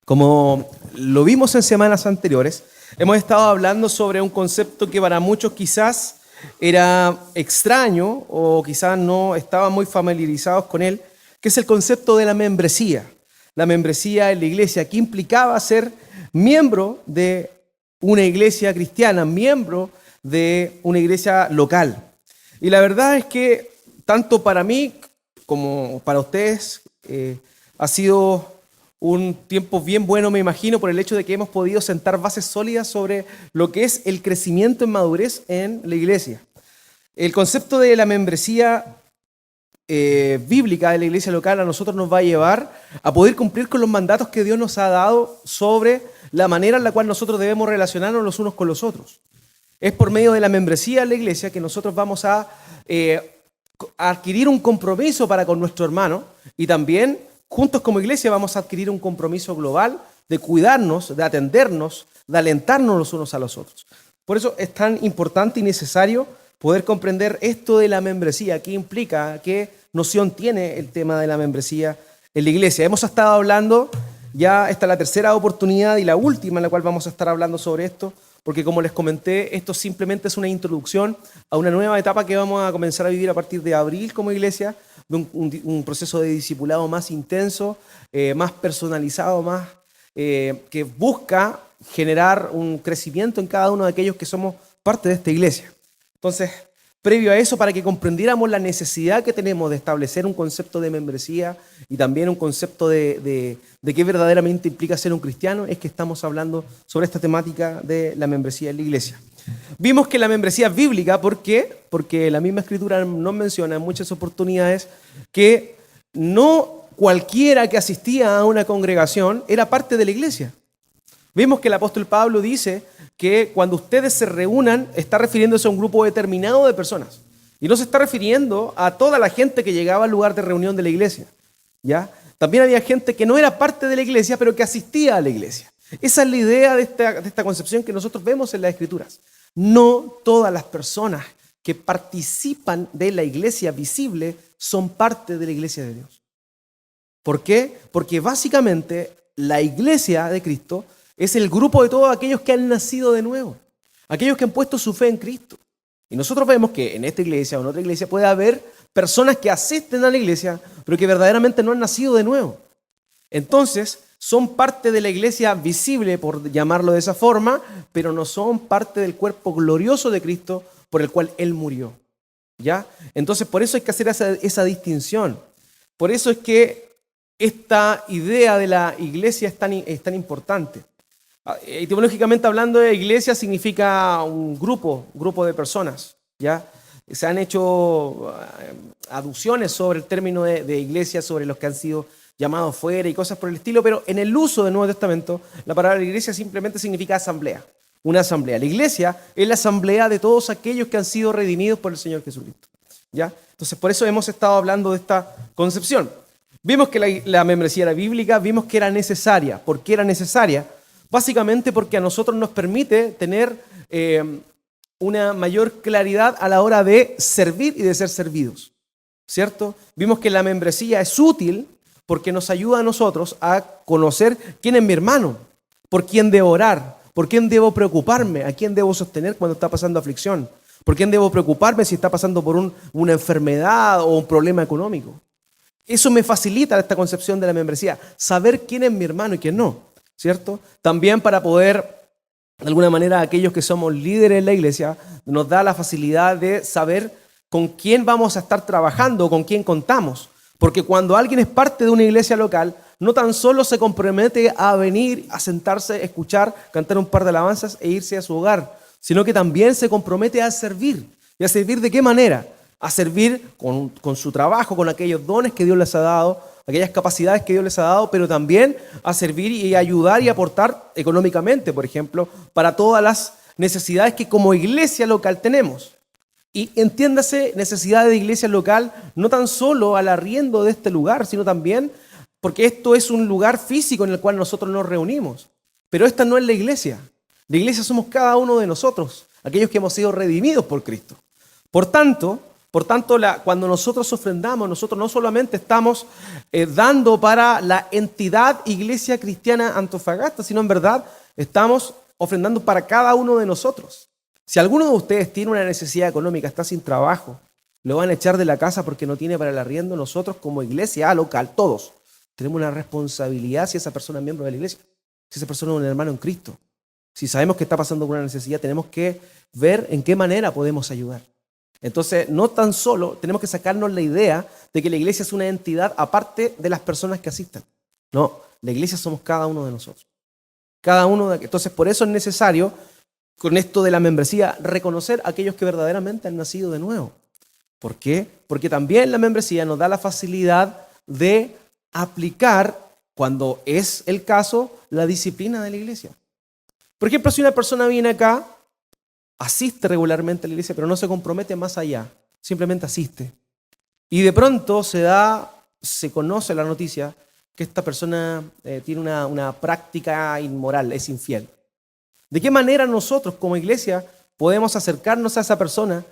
Como lo vimos en semanas anteriores, hemos estado hablando sobre un concepto que para muchos quizás era extraño o quizás no estaban muy familiarizados con él, que es el concepto de la membresía. La membresía en la iglesia, que implicaba ser miembro de una iglesia cristiana, miembro de una iglesia local. Y la verdad es que tanto para mí como para ustedes ha sido un tiempo bien bueno, me imagino, por el hecho de que hemos podido sentar bases sólidas sobre lo que es el crecimiento en madurez en la iglesia. El concepto de la membresía bíblica de la iglesia local a nosotros nos va a llevar a poder cumplir con los mandatos que Dios nos ha dado sobre la manera en la cual nosotros debemos relacionarnos los unos con los otros. Es por medio de la membresía en la iglesia que nosotros vamos a adquirir un compromiso para con nuestro hermano y también juntos como iglesia vamos a adquirir un compromiso global de cuidarnos, de atendernos, de alentarnos los unos a los otros. Por eso es tan importante y necesario poder comprender esto de la membresía, qué implica, qué noción tiene el tema de la membresía en la iglesia. Hemos estado hablando, ya esta es la tercera oportunidad y la última en la cual vamos a estar hablando sobre esto, porque como les comenté, esto simplemente es una introducción a una nueva etapa que vamos a comenzar a vivir a partir de abril como iglesia, de un proceso de discipulado más intenso, más personalizado, más que busca generar un crecimiento en cada uno de aquellos que somos parte de esta iglesia. Entonces, previo a eso, para que comprendiéramos la necesidad que tenemos de establecer un concepto de membresía y también un concepto de qué verdaderamente implica ser un cristiano, es que estamos hablando sobre esta temática de la membresía en la iglesia. Vimos que la membresía es bíblica, ¿por qué? Porque la misma Escritura nos menciona en muchas oportunidades que no cualquiera que asistía a una congregación era parte de la iglesia. Vimos que el apóstol Pablo dice que cuando ustedes se reúnan, está refiriéndose a un grupo determinado de personas. Y no se está refiriendo a toda la gente que llegaba al lugar de reunión de la iglesia, ¿ya? También había gente que no era parte de la iglesia, pero que asistía a la iglesia. Esa es la idea de esta concepción que nosotros vemos en las Escrituras. No todas las personas que participan de la iglesia visible son parte de la iglesia de Dios. ¿Por qué? Porque básicamente la iglesia de Cristo es el grupo de todos aquellos que han nacido de nuevo, aquellos que han puesto su fe en Cristo. Y nosotros vemos que en esta iglesia o en otra iglesia puede haber personas que asisten a la iglesia, pero que verdaderamente no han nacido de nuevo. Entonces, son parte de la iglesia visible, por llamarlo de esa forma, pero no son parte del cuerpo glorioso de Cristo por el cual Él murió. ¿Ya? Entonces, por eso hay que hacer esa distinción. Por eso es que esta idea de la iglesia es tan importante. Etimológicamente hablando, de iglesia significa un grupo de personas, ¿ya? Se han hecho aducciones sobre el término de iglesia, sobre los que han sido llamados fuera y cosas por el estilo, pero en el uso del Nuevo Testamento, la palabra iglesia simplemente significa asamblea, una asamblea. La iglesia es la asamblea de todos aquellos que han sido redimidos por el Señor Jesucristo, ¿ya? Entonces, por eso hemos estado hablando de esta concepción. Vimos que la membresía era bíblica, vimos que era necesaria. ¿Por qué era necesaria? Básicamente porque a nosotros nos permite tener una mayor claridad a la hora de servir y de ser servidos, ¿cierto? Vimos que la membresía es útil porque nos ayuda a nosotros a conocer quién es mi hermano, por quién debo orar, por quién debo preocuparme, a quién debo sostener cuando está pasando aflicción, por quién debo preocuparme si está pasando por una enfermedad o un problema económico. Eso me facilita esta concepción de la membresía, saber quién es mi hermano y quién no, ¿cierto? También para poder, de alguna manera, aquellos que somos líderes en la iglesia, nos da la facilidad de saber con quién vamos a estar trabajando, con quién contamos. Porque cuando alguien es parte de una iglesia local, no tan solo se compromete a venir, a sentarse, escuchar, cantar un par de alabanzas e irse a su hogar, sino que también se compromete a servir. ¿Y a servir de qué manera? A servir con su trabajo, con aquellos dones que Dios les ha dado, aquellas capacidades que Dios les ha dado, pero también a servir y ayudar y aportar económicamente, por ejemplo, para todas las necesidades que como iglesia local tenemos. Y entiéndase, necesidad de iglesia local, no tan solo al arriendo de este lugar, sino también porque esto es un lugar físico en el cual nosotros nos reunimos. Pero esta no es la iglesia. La iglesia somos cada uno de nosotros, aquellos que hemos sido redimidos por Cristo. Por tanto, Por tanto, cuando nosotros ofrendamos, nosotros no solamente estamos dando para la entidad Iglesia Cristiana Antofagasta, sino en verdad estamos ofrendando para cada uno de nosotros. Si alguno de ustedes tiene una necesidad económica, está sin trabajo, lo van a echar de la casa porque no tiene para el arriendo, nosotros como iglesia local, todos, tenemos una responsabilidad si esa persona es miembro de la iglesia, si esa persona es un hermano en Cristo. Si sabemos que está pasando por una necesidad, tenemos que ver en qué manera podemos ayudar. Entonces, no tan solo tenemos que sacarnos la idea de que la iglesia es una entidad aparte de las personas que asistan. No, la iglesia somos cada uno de nosotros. Entonces, por eso es necesario, con esto de la membresía, reconocer a aquellos que verdaderamente han nacido de nuevo. ¿Por qué? Porque también la membresía nos da la facilidad de aplicar, cuando es el caso, la disciplina de la iglesia. Por ejemplo, si una persona viene acá, asiste regularmente a la iglesia, pero no se compromete más allá, simplemente asiste. Y de pronto se conoce la noticia que esta persona tiene una práctica inmoral, es infiel. ¿De qué manera nosotros como iglesia podemos acercarnos a esa persona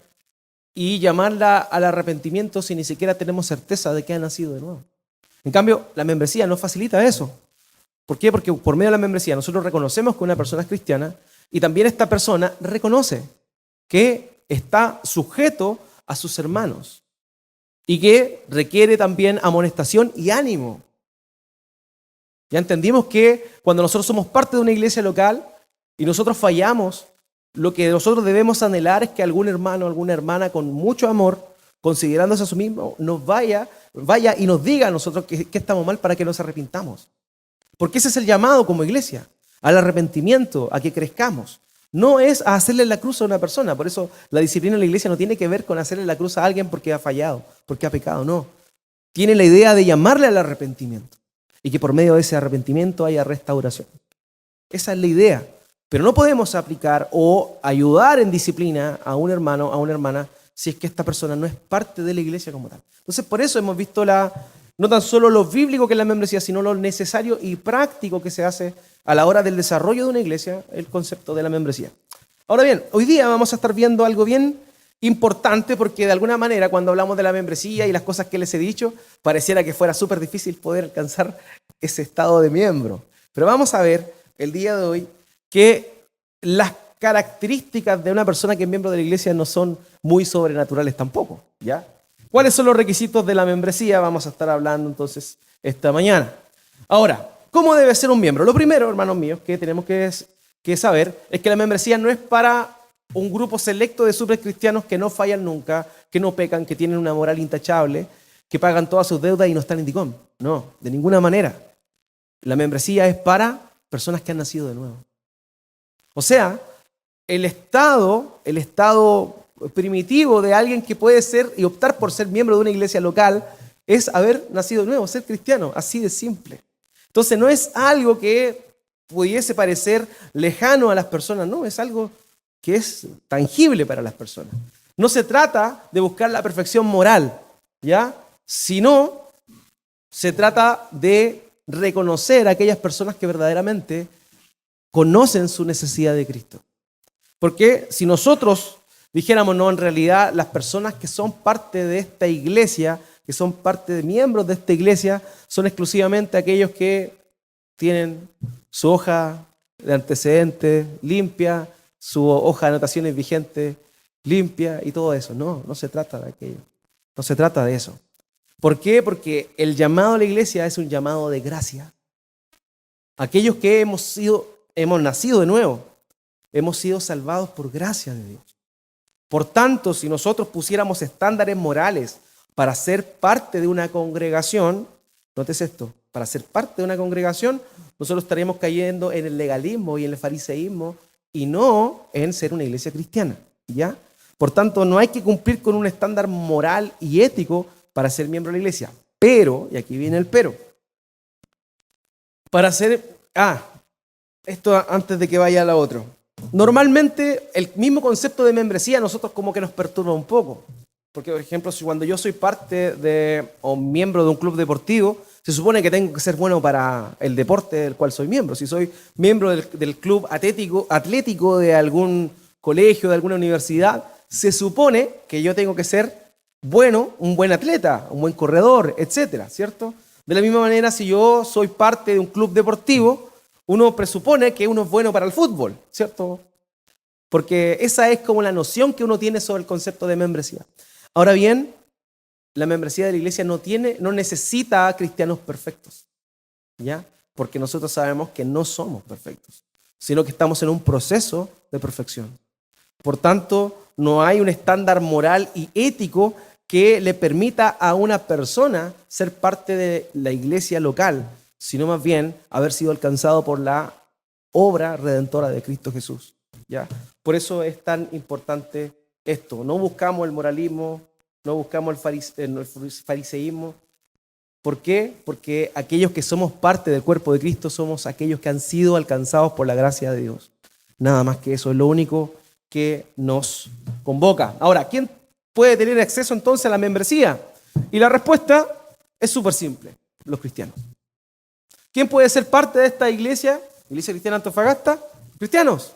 y llamarla al arrepentimiento si ni siquiera tenemos certeza de que ha nacido de nuevo? En cambio, la membresía no facilita eso. ¿Por qué? Porque por medio de la membresía nosotros reconocemos que una persona es cristiana y también esta persona reconoce que está sujeto a sus hermanos y que requiere también amonestación y ánimo. Ya entendimos que cuando nosotros somos parte de una iglesia local y nosotros fallamos, lo que nosotros debemos anhelar es que algún hermano o alguna hermana con mucho amor, considerándose a sí mismo, nos vaya y nos diga a nosotros que estamos mal para que nos arrepintamos. Porque ese es el llamado como iglesia, al arrepentimiento, a que crezcamos. No es a hacerle la cruz a una persona. Por eso la disciplina de la iglesia no tiene que ver con hacerle la cruz a alguien porque ha fallado, porque ha pecado, no. Tiene la idea de llamarle al arrepentimiento y que por medio de ese arrepentimiento haya restauración. Esa es la idea. Pero no podemos aplicar o ayudar en disciplina a un hermano, a una hermana, si es que esta persona no es parte de la iglesia como tal. Entonces, por eso hemos visto no tan solo lo bíblico que es la membresía, sino lo necesario y práctico que se hace a la hora del desarrollo de una iglesia, el concepto de la membresía. Ahora bien, hoy día vamos a estar viendo algo bien importante porque de alguna manera cuando hablamos de la membresía y las cosas que les he dicho, pareciera que fuera súper difícil poder alcanzar ese estado de miembro. Pero vamos a ver el día de hoy que las características de una persona que es miembro de la iglesia no son muy sobrenaturales tampoco, ¿ya? ¿Cuáles son los requisitos de la membresía? Vamos a estar hablando entonces esta mañana. Ahora, ¿cómo debe ser un miembro? Lo primero, hermanos míos, que tenemos que saber es que la membresía no es para un grupo selecto de supercristianos que no fallan nunca, que no pecan, que tienen una moral intachable, que pagan todas sus deudas y no están en DICOM. No, de ninguna manera. La membresía es para personas que han nacido de nuevo. O sea, el estado primitivo de alguien que puede ser y optar por ser miembro de una iglesia local es haber nacido de nuevo, ser cristiano, así de simple. Entonces no es algo que pudiese parecer lejano a las personas, no, es algo que es tangible para las personas. No se trata de buscar la perfección moral, ¿ya? Sino se trata de reconocer a aquellas personas que verdaderamente conocen su necesidad de Cristo. Porque si nosotros dijéramos, no, en realidad las personas que son parte de esta iglesia, que son parte de miembros de esta iglesia, son exclusivamente aquellos que tienen su hoja de antecedentes limpia, su hoja de anotaciones vigente limpia y todo eso. No, no se trata de aquello. No se trata de eso. ¿Por qué? Porque el llamado a la iglesia es un llamado de gracia. Aquellos que hemos nacido de nuevo, hemos sido salvados por gracia de Dios. Por tanto, si nosotros pusiéramos estándares morales para ser parte de una congregación, nótese esto, para ser parte de una congregación, nosotros estaríamos cayendo en el legalismo y en el fariseísmo y no en ser una iglesia cristiana, ¿ya? Por tanto, no hay que cumplir con un estándar moral y ético para ser miembro de la iglesia. Pero, y aquí viene el pero, para ser... esto antes de que vaya a la otra. Normalmente, el mismo concepto de membresía a nosotros como que nos perturba un poco. Porque, por ejemplo, si cuando yo soy parte o miembro de un club deportivo, se supone que tengo que ser bueno para el deporte del cual soy miembro. Si soy miembro del club atlético de algún colegio, de alguna universidad, se supone que yo tengo que ser bueno, un buen atleta, un buen corredor, etcétera, ¿cierto? De la misma manera, si yo soy parte de un club deportivo, uno presupone que uno es bueno para el fútbol, ¿cierto? Porque esa es como la noción que uno tiene sobre el concepto de membresía. Ahora bien, la membresía de la iglesia no necesita a cristianos perfectos, ¿ya? Porque nosotros sabemos que no somos perfectos, sino que estamos en un proceso de perfección. Por tanto, no hay un estándar moral y ético que le permita a una persona ser parte de la iglesia local, sino más bien haber sido alcanzado por la obra redentora de Cristo Jesús, ¿ya? Por eso es tan importante esto. No buscamos el moralismo, no buscamos el fariseísmo. ¿Por qué? Porque aquellos que somos parte del cuerpo de Cristo somos aquellos que han sido alcanzados por la gracia de Dios. Nada más que eso, es lo único que nos convoca. Ahora, ¿quién puede tener acceso entonces a la membresía? Y la respuesta es súper simple: los cristianos. ¿Quién puede ser parte de esta iglesia cristiana Antofagasta? Cristianos.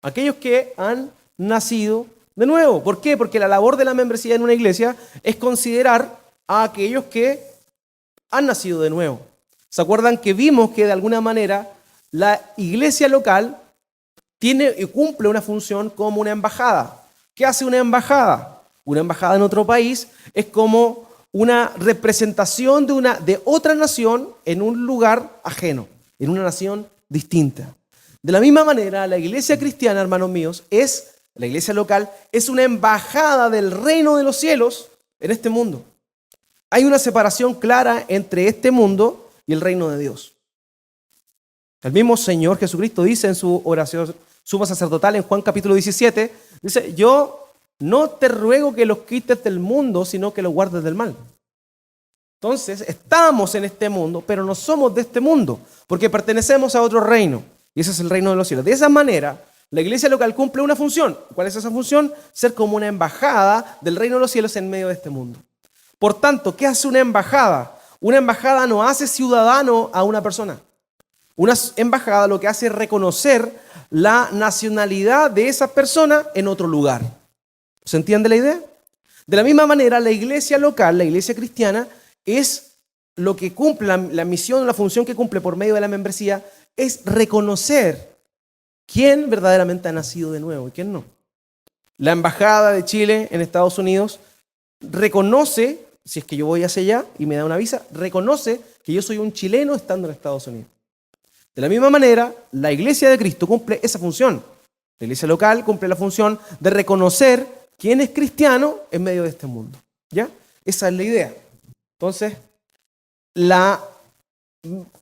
Aquellos que han nacido de nuevo. ¿Por qué? Porque la labor de la membresía en una iglesia es considerar a aquellos que han nacido de nuevo. ¿Se acuerdan que vimos que de alguna manera la iglesia local tiene y cumple una función como una embajada? ¿Qué hace una embajada? Una embajada en otro país es como una representación de otra nación en un lugar ajeno, en una nación distinta. De la misma manera, la iglesia cristiana, hermanos míos, la iglesia local, es una embajada del reino de los cielos en este mundo. Hay una separación clara entre este mundo y el reino de Dios. El mismo Señor Jesucristo dice en su oración suma sacerdotal en Juan capítulo 17, dice: yo no te ruego que los quites del mundo, sino que los guardes del mal. Entonces, estamos en este mundo, pero no somos de este mundo, porque pertenecemos a otro reino, y ese es el reino de los cielos. De esa manera, la iglesia local cumple una función. ¿Cuál es esa función? Ser como una embajada del reino de los cielos en medio de este mundo. Por tanto, ¿qué hace una embajada? Una embajada no hace ciudadano a una persona. Una embajada lo que hace es reconocer la nacionalidad de esa persona en otro lugar. ¿Se entiende la idea? De la misma manera, la iglesia local, la iglesia cristiana, es lo que cumple, la misión, la función que cumple por medio de la membresía, es reconocer quién verdaderamente ha nacido de nuevo y quién no. La embajada de Chile en Estados Unidos reconoce, si es que yo voy hacia allá y me da una visa, reconoce que yo soy un chileno estando en Estados Unidos. De la misma manera, la iglesia de Cristo cumple esa función. La iglesia local cumple la función de reconocer quién es cristiano en medio de este mundo. ¿Ya? Esa es la idea. Entonces,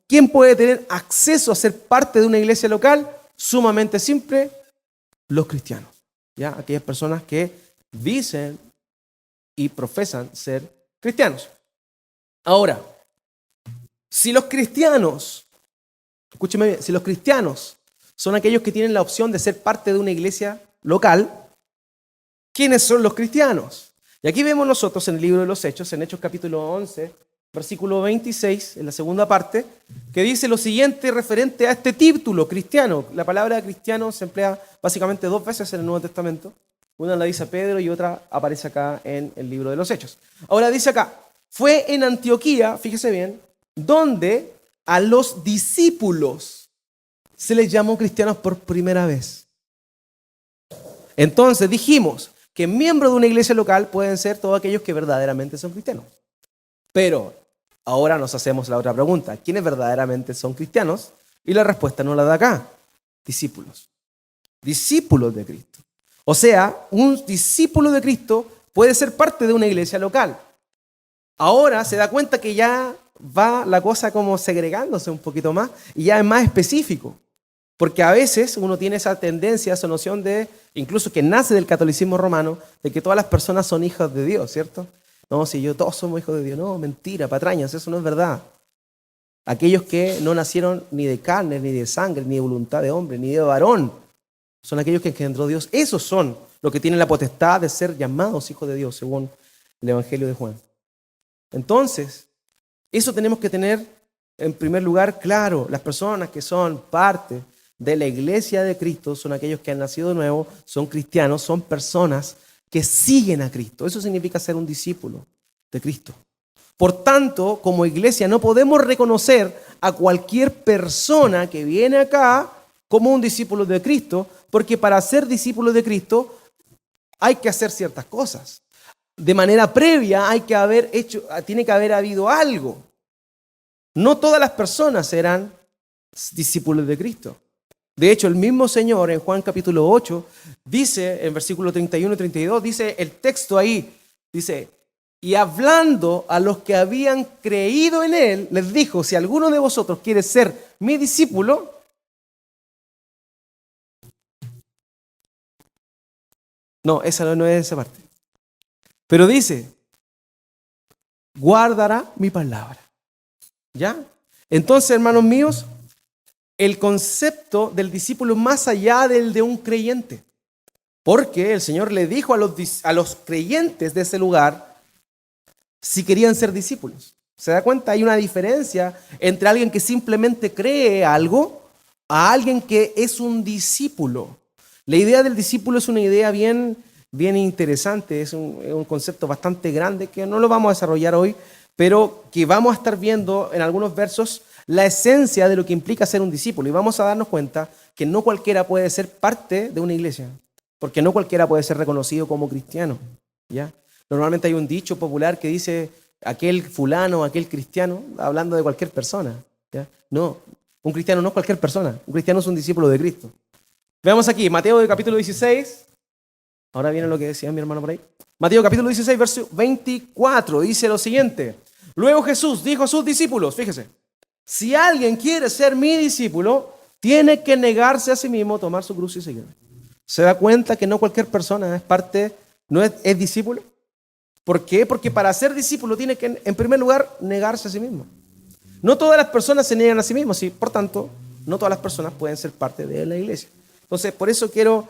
¿quién puede tener acceso a ser parte de una iglesia local? Sumamente simple: los cristianos. ¿Ya? Aquellas personas que dicen y profesan ser cristianos. Ahora, si los cristianos, escúcheme bien, si los cristianos son aquellos que tienen la opción de ser parte de una iglesia local, ¿quiénes son los cristianos? Y aquí vemos nosotros en el libro de los Hechos, en Hechos capítulo 11, versículo 26, en la segunda parte, que dice lo siguiente referente a este título, cristiano. La palabra cristiano se emplea básicamente 2 veces en el Nuevo Testamento. Una la dice Pedro y otra aparece acá en el libro de los Hechos. Ahora dice acá: fue en Antioquía, fíjese bien, donde a los discípulos se les llamó cristianos por primera vez. Entonces dijimos que miembros de una iglesia local pueden ser todos aquellos que verdaderamente son cristianos. Pero ahora nos hacemos la otra pregunta: ¿quiénes verdaderamente son cristianos? Y la respuesta no la da acá: discípulos. Discípulos de Cristo. O sea, un discípulo de Cristo puede ser parte de una iglesia local. Ahora se da cuenta que ya va la cosa como segregándose un poquito más y ya es más específico. Porque a veces uno tiene esa tendencia, esa noción de, incluso que nace del catolicismo romano, de que todas las personas son hijos de Dios, ¿cierto? No, si todos somos hijos de Dios. No, mentira, patrañas, eso no es verdad. Aquellos que no nacieron ni de carne, ni de sangre, ni de voluntad de hombre, ni de varón, son aquellos que engendró Dios. Esos son los que tienen la potestad de ser llamados hijos de Dios, según el Evangelio de Juan. Entonces, eso tenemos que tener en primer lugar claro. Las personas que son parte de la iglesia de Cristo son aquellos que han nacido de nuevo, son cristianos, son personas que siguen a Cristo. Eso significa ser un discípulo de Cristo. Por tanto, como iglesia no podemos reconocer a cualquier persona que viene acá como un discípulo de Cristo, porque para ser discípulo de Cristo hay que hacer ciertas cosas. De manera previa tiene que haber habido algo. No todas las personas serán discípulos de Cristo. De hecho, el mismo Señor en Juan capítulo 8 dice, en versículo 31 y 32, dice el texto ahí, dice, y hablando a los que habían creído en Él, les dijo, si alguno de vosotros quiere ser mi discípulo, no, esa no es esa parte. Pero dice, guardará mi palabra. ¿Ya? Entonces, hermanos míos, el concepto del discípulo es más allá del de un creyente. Porque el Señor le dijo a los creyentes de ese lugar si querían ser discípulos. ¿Se da cuenta? Hay una diferencia entre alguien que simplemente cree algo a alguien que es un discípulo. La idea del discípulo es una idea bien interesante, es un concepto bastante grande que no lo vamos a desarrollar hoy, pero que vamos a estar viendo en algunos versos la esencia de lo que implica ser un discípulo. Y vamos a darnos cuenta que no cualquiera puede ser parte de una iglesia, porque no cualquiera puede ser reconocido como cristiano. ¿Ya? Normalmente hay un dicho popular que dice aquel fulano, aquel cristiano, hablando de cualquier persona. ¿Ya? No, un cristiano no es cualquier persona, un cristiano es un discípulo de Cristo. Veamos aquí, Mateo de capítulo 16. Ahora viene lo que decía mi hermano por ahí. Mateo capítulo 16, verso 24, dice lo siguiente. Luego Jesús dijo a sus discípulos, fíjese, si alguien quiere ser mi discípulo, tiene que negarse a sí mismo, tomar su cruz y seguirme. ¿Se da cuenta que no cualquier persona es discípulo? ¿Por qué? Porque para ser discípulo tiene que, en primer lugar, negarse a sí mismo. No todas las personas se niegan a sí mismos, y por tanto, no todas las personas pueden ser parte de la iglesia. Entonces, por eso quiero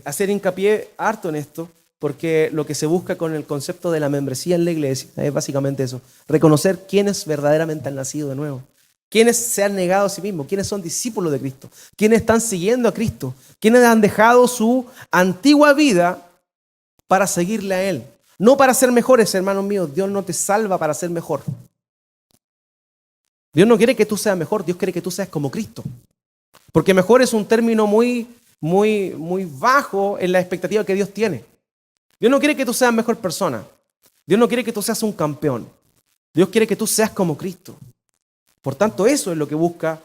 hacer hincapié harto en esto, porque lo que se busca con el concepto de la membresía en la iglesia es básicamente eso, reconocer quiénes verdaderamente han nacido de nuevo, quiénes se han negado a sí mismos, quiénes son discípulos de Cristo, quiénes están siguiendo a Cristo, quiénes han dejado su antigua vida para seguirle a Él. No para ser mejores, hermanos míos, Dios no te salva para ser mejor. Dios no quiere que tú seas mejor, Dios quiere que tú seas como Cristo. Porque mejor es un término muy bajo en la expectativa que Dios tiene. Dios no quiere que tú seas mejor persona. Dios no quiere que tú seas un campeón. Dios quiere que tú seas como Cristo. Por tanto, eso es lo que busca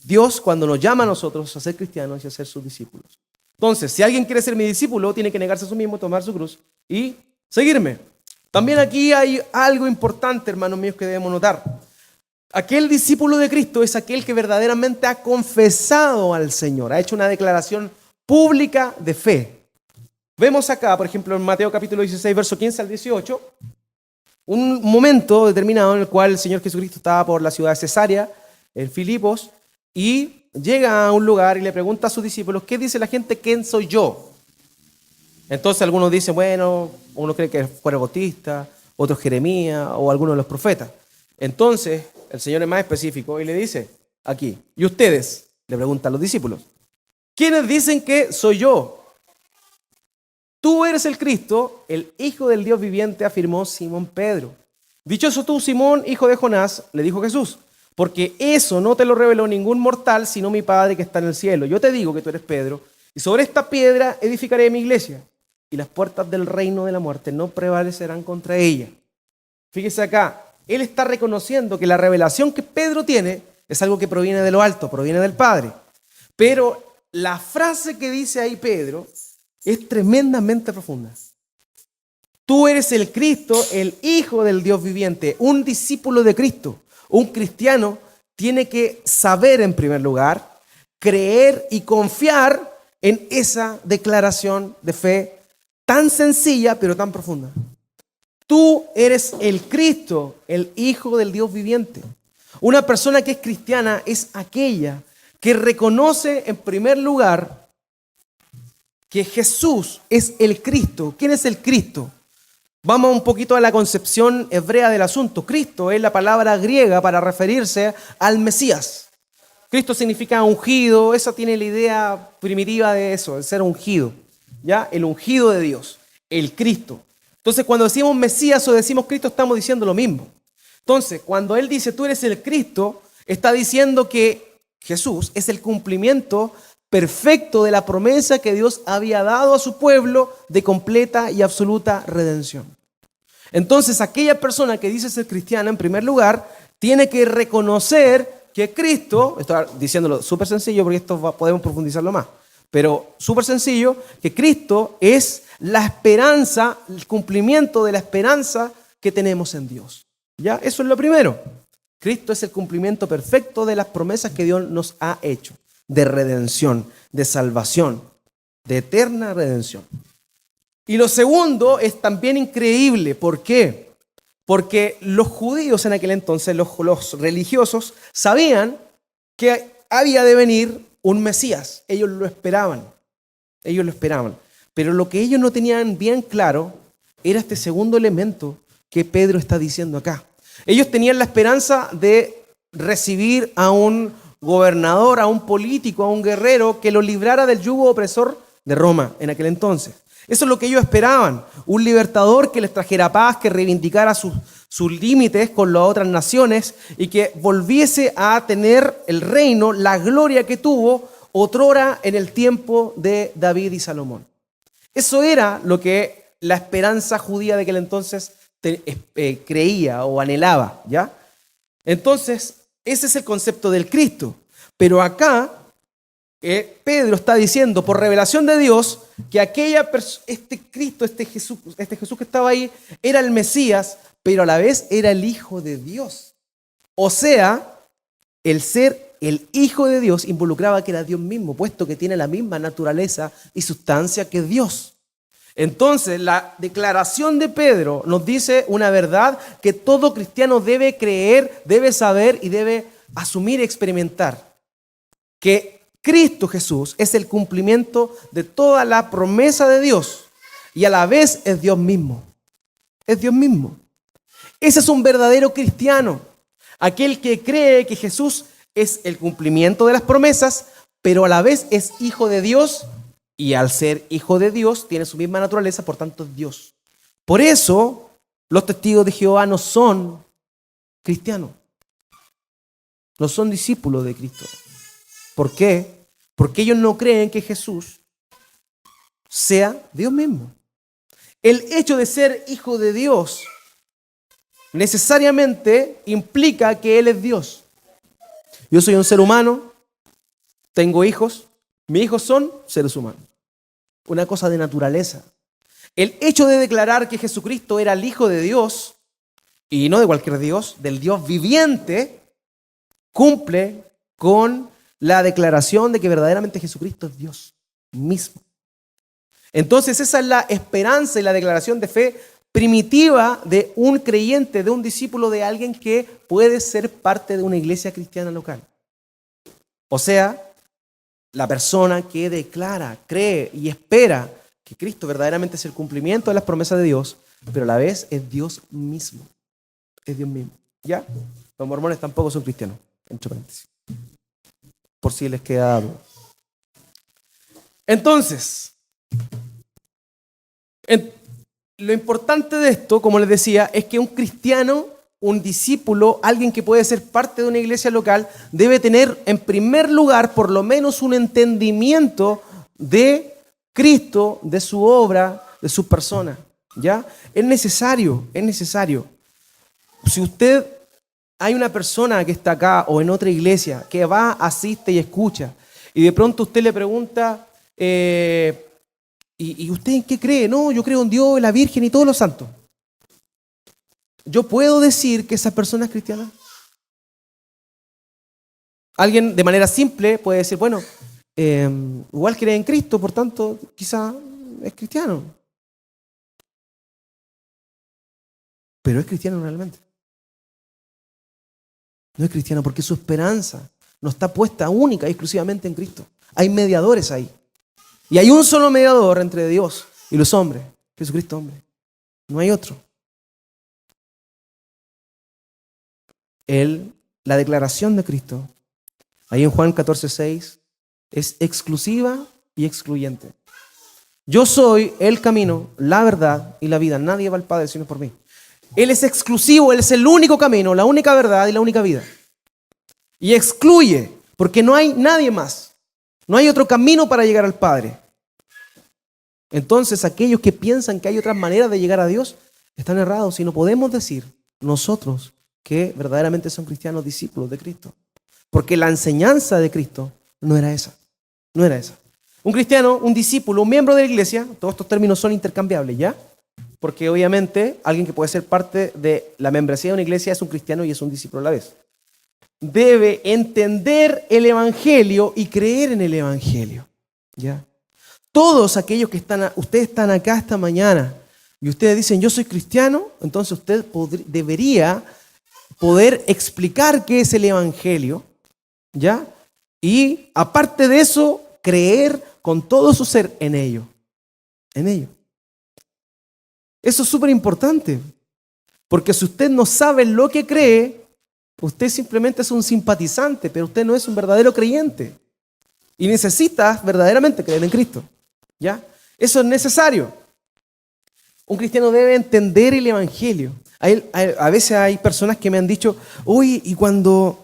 Dios cuando nos llama a nosotros a ser cristianos y a ser sus discípulos. Entonces, si alguien quiere ser mi discípulo, tiene que negarse a sí mismo, tomar su cruz y seguirme. También aquí hay algo importante, hermanos míos, que debemos notar. Aquel discípulo de Cristo es aquel que verdaderamente ha confesado al Señor, ha hecho una declaración pública de fe. Vemos acá, por ejemplo, en Mateo capítulo 16, verso 15 al 18, un momento determinado en el cual el Señor Jesucristo estaba por la ciudad de Cesarea, en Filipos, y llega a un lugar y le pregunta a sus discípulos, ¿qué dice la gente? ¿Quién soy yo? Entonces algunos dicen, bueno, uno cree que fue el Bautista, otros Jeremías o alguno de los profetas. Entonces el Señor es más específico y le dice aquí, ¿y ustedes? Le preguntan los discípulos, ¿quiénes dicen que soy yo? Tú eres el Cristo, el Hijo del Dios viviente, afirmó Simón Pedro. Dichoso tú, Simón, hijo de Jonás, le dijo Jesús, porque eso no te lo reveló ningún mortal, sino mi Padre que está en el cielo. Yo te digo que tú eres Pedro, y sobre esta piedra edificaré mi iglesia, y las puertas del reino de la muerte no prevalecerán contra ella. Fíjese acá, él está reconociendo que la revelación que Pedro tiene es algo que proviene de lo alto, proviene del Padre. Pero la frase que dice ahí Pedro es tremendamente profunda. Tú eres el Cristo, el Hijo del Dios viviente, un discípulo de Cristo. Un cristiano tiene que saber en primer lugar, creer y confiar en esa declaración de fe tan sencilla pero tan profunda. Tú eres el Cristo, el Hijo del Dios viviente. Una persona que es cristiana es aquella que reconoce en primer lugar que Jesús es el Cristo. ¿Quién es el Cristo? Vamos un poquito a la concepción hebrea del asunto. Cristo es la palabra griega para referirse al Mesías. Cristo significa ungido, esa tiene la idea primitiva de eso, de ser ungido. ¿ya? El ungido de Dios, el Cristo. Entonces, cuando decimos Mesías o decimos Cristo, estamos diciendo lo mismo. Entonces, cuando Él dice, tú eres el Cristo, está diciendo que Jesús es el cumplimiento perfecto de la promesa que Dios había dado a su pueblo de completa y absoluta redención. Entonces, aquella persona que dice ser cristiana, en primer lugar, tiene que reconocer que Cristo, estoy diciéndolo súper sencillo porque podemos profundizarlo más, pero súper sencillo, que Cristo es la esperanza, el cumplimiento de la esperanza que tenemos en Dios. ¿Ya? Eso es lo primero. Cristo es el cumplimiento perfecto de las promesas que Dios nos ha hecho, de redención, de salvación, de eterna redención. Y lo segundo es también increíble. ¿Por qué? Porque los judíos en aquel entonces, los religiosos, sabían que había de venir un Mesías. Ellos lo esperaban. Ellos lo esperaban. Pero lo que ellos no tenían bien claro era este segundo elemento que Pedro está diciendo acá. Ellos tenían la esperanza de recibir a un gobernador, a un político, a un guerrero que los librara del yugo opresor de Roma en aquel entonces. Eso es lo que ellos esperaban, un libertador que les trajera paz, que reivindicara sus límites con las otras naciones y que volviese a tener el reino, la gloria que tuvo otrora en el tiempo de David y Salomón. Eso era lo que la esperanza judía de aquel entonces creía o anhelaba, ¿ya? Entonces, ese es el concepto del Cristo. Pero acá, Pedro está diciendo, por revelación de Dios, que este Cristo, este Jesús que estaba ahí, era el Mesías, pero a la vez era el Hijo de Dios. O sea, el ser el Hijo de Dios involucraba que era Dios mismo, puesto que tiene la misma naturaleza y sustancia que Dios. Entonces, la declaración de Pedro nos dice una verdad que todo cristiano debe creer, debe saber y debe asumir y experimentar. Que Cristo Jesús es el cumplimiento de toda la promesa de Dios y a la vez es Dios mismo. Es Dios mismo. Ese es un verdadero cristiano. Aquel que cree que Jesús es el cumplimiento de las promesas, pero a la vez es hijo de Dios. Y al ser hijo de Dios, tiene su misma naturaleza, por tanto es Dios. Por eso, los testigos de Jehová no son cristianos. No son discípulos de Cristo. ¿Por qué? Porque ellos no creen que Jesús sea Dios mismo. El hecho de ser hijo de Dios necesariamente implica que Él es Dios. Yo soy un ser humano, tengo hijos, mis hijos son seres humanos. Una cosa de naturaleza. El hecho de declarar que Jesucristo era el Hijo de Dios, y no de cualquier Dios, del Dios viviente, cumple con la declaración de que verdaderamente Jesucristo es Dios mismo. Entonces esa es la esperanza y la declaración de fe primitiva de un creyente, de un discípulo, de alguien que puede ser parte de una iglesia cristiana local. O sea, la persona que declara, cree y espera que Cristo verdaderamente es el cumplimiento de las promesas de Dios, pero a la vez es Dios mismo. Es Dios mismo. ¿Ya? Los mormones tampoco son cristianos, entre paréntesis. Por si les queda duda. Entonces, lo importante de esto, como les decía, es que un cristiano, un discípulo, alguien que puede ser parte de una iglesia local, debe tener en primer lugar por lo menos un entendimiento de Cristo, de su obra, de su persona. ¿Ya? Es necesario, es necesario. Si hay una persona que está acá o en otra iglesia que va, asiste y escucha, y de pronto usted le pregunta, ¿y usted en qué cree? No, yo creo en Dios, en la Virgen y todos los santos. ¿Yo puedo decir que esa persona es cristiana? Alguien de manera simple puede decir, bueno, igual cree en Cristo, por tanto, quizá es cristiano. Pero es cristiano realmente. No es cristiano porque su esperanza no está puesta única y exclusivamente en Cristo. Hay mediadores ahí. Y hay un solo mediador entre Dios y los hombres, Jesucristo hombre. No hay otro. La declaración de Cristo, ahí en Juan 14:6, es exclusiva y excluyente. Yo soy el camino, la verdad y la vida. Nadie va al Padre sino por mí. Él es exclusivo, Él es el único camino, la única verdad y la única vida. Y excluye, porque no hay nadie más. No hay otro camino para llegar al Padre. Entonces, aquellos que piensan que hay otras maneras de llegar a Dios, están errados y no podemos decir nosotros que verdaderamente son cristianos discípulos de Cristo. Porque la enseñanza de Cristo no era esa. No era esa. Un cristiano, un discípulo, un miembro de la iglesia, todos estos términos son intercambiables, ¿ya? Porque obviamente alguien que puede ser parte de la membresía de una iglesia es un cristiano y es un discípulo a la vez. Debe entender el evangelio y creer en el evangelio, ¿ya? Todos aquellos que ustedes están acá esta mañana y ustedes dicen yo soy cristiano, entonces usted debería poder explicar qué es el evangelio, ¿ya? Y aparte de eso, creer con todo su ser en ello. En ello. Eso es súper importante, porque si usted no sabe lo que cree, usted simplemente es un simpatizante, pero usted no es un verdadero creyente. Y necesita verdaderamente creer en Cristo, ¿ya? Eso es necesario. Un cristiano debe entender el evangelio. A veces hay personas que me han dicho, uy, y cuando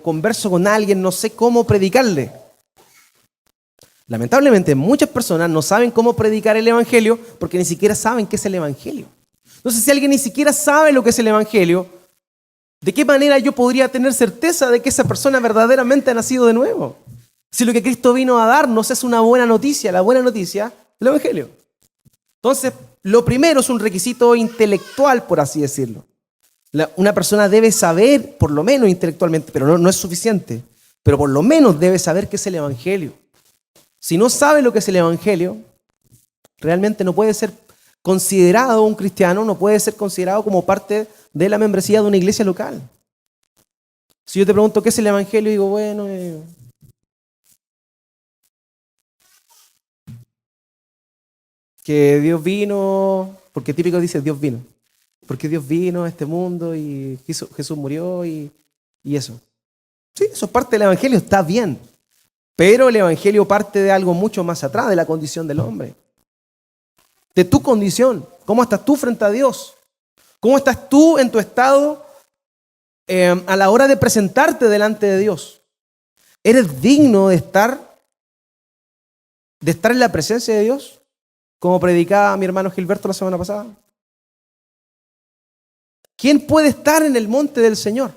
converso con alguien no sé cómo predicarle. Lamentablemente muchas personas no saben cómo predicar el evangelio porque ni siquiera saben qué es el evangelio. Entonces, si alguien ni siquiera sabe lo que es el evangelio, ¿de qué manera yo podría tener certeza de que esa persona verdaderamente ha nacido de nuevo? Si lo que Cristo vino a darnos es una buena noticia, la buena noticia, el evangelio. Entonces, lo primero es un requisito intelectual, por así decirlo. Una persona debe saber, por lo menos intelectualmente, pero no es suficiente, pero por lo menos debe saber qué es el evangelio. Si no sabe lo que es el evangelio, realmente no puede ser considerado un cristiano, no puede ser considerado como parte de la membresía de una iglesia local. Si yo te pregunto qué es el evangelio, digo, bueno, que Dios vino, porque típico dice Dios vino, porque Dios vino a este mundo y Jesús murió y eso. Sí, eso es parte del evangelio, está bien. Pero el evangelio parte de algo mucho más atrás, de la condición del hombre. De tu condición. ¿Cómo estás tú frente a Dios? ¿Cómo estás tú en tu estado a la hora de presentarte delante de Dios? ¿Eres digno de estar en la presencia de Dios? Como predicaba mi hermano Gilberto la semana pasada. ¿Quién puede estar en el monte del Señor?